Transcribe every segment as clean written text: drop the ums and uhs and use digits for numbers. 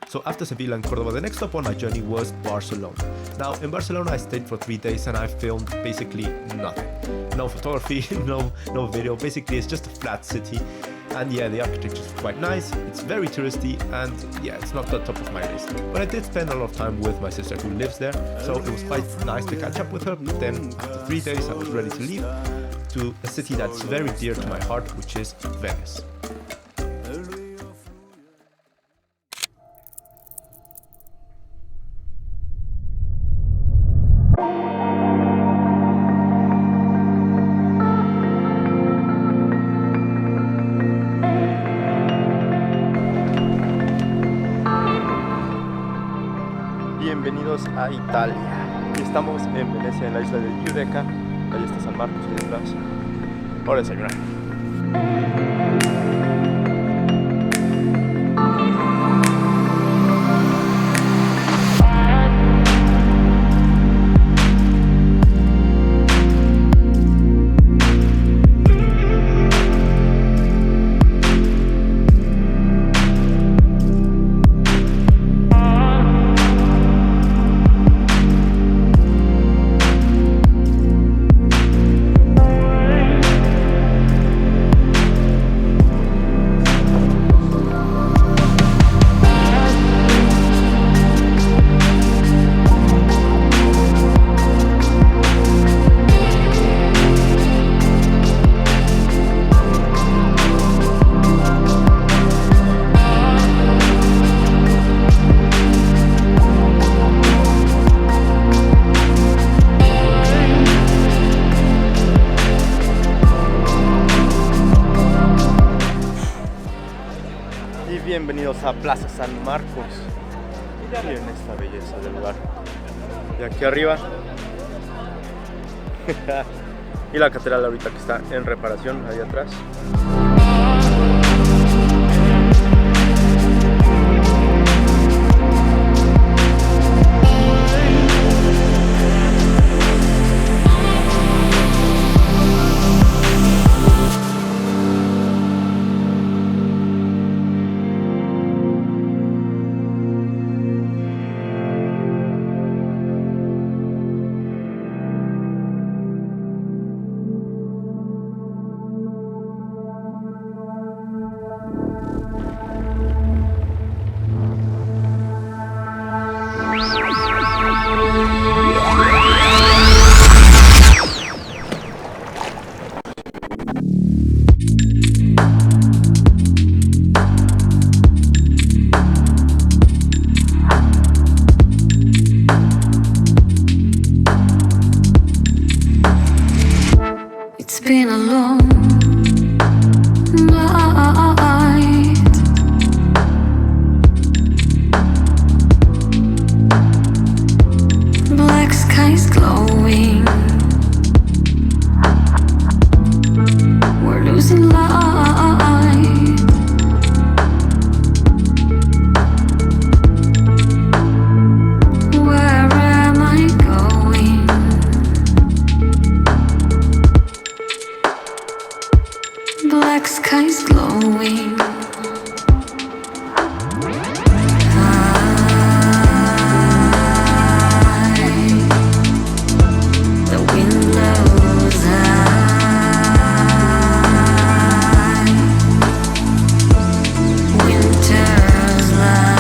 So after Sevilla and Cordoba, the next stop on my journey was Barcelona. Now in Barcelona I stayed for 3 days and I filmed basically nothing. No photography, no video, basically it's just a flat city. And yeah, the architecture is quite nice, it's very touristy, and yeah, it's not the top of my list. But I did spend a lot of time with my sister who lives there, so it was quite nice to catch up with her. But then after 3 days I was ready to leave to a city that's very dear to my heart, which is Venice. Bienvenidos a Italia. Y estamos en Venecia, en la isla de Eureka. Ahí está San Marcos ahí detrás. Ahora desayunar. Bienvenidos a Plaza San Marcos. Miren esta belleza del lugar. Y aquí arriba y la catedral ahorita que está en reparación ahí atrás. It's been a long night. Black skies glowing. We're losing light. Where am I going? Black skies glowing. The wind blows high. Winter's light.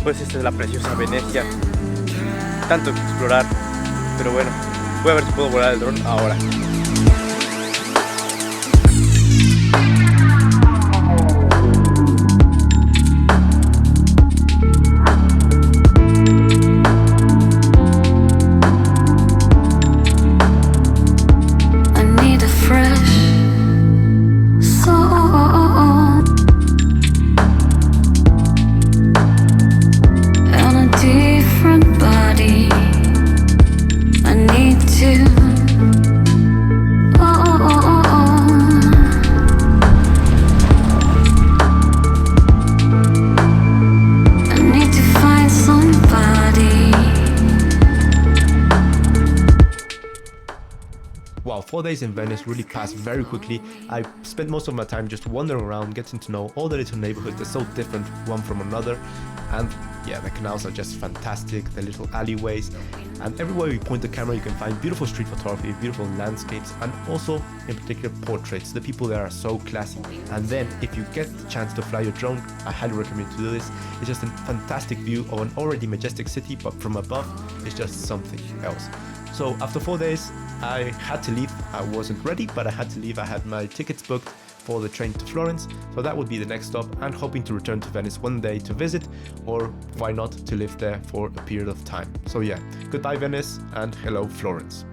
Pues esta es la preciosa Venecia. Tanto que explorar, pero bueno, voy a ver si puedo volar el dron ahora. I need a fresh song and a different body. I need to 4 days in Venice really passed very quickly. I spent most of my time just wandering around, getting to know all the little neighborhoods. They're so different one from another. And yeah, the canals are just fantastic, the little alleyways. And everywhere you point the camera, you can find beautiful street photography, beautiful landscapes, and also, in particular, portraits. The people there are so classy. And then, if you get the chance to fly your drone, I highly recommend you to do this. It's just a fantastic view of an already majestic city, but from above, it's just something else. So after 4 days, I had to leave. I wasn't ready, but I had to leave. I had my tickets booked for the train to Florence, so that would be the next stop, and hoping to return to Venice one day to visit, or why not to live there for a period of time. So yeah, goodbye Venice and hello Florence.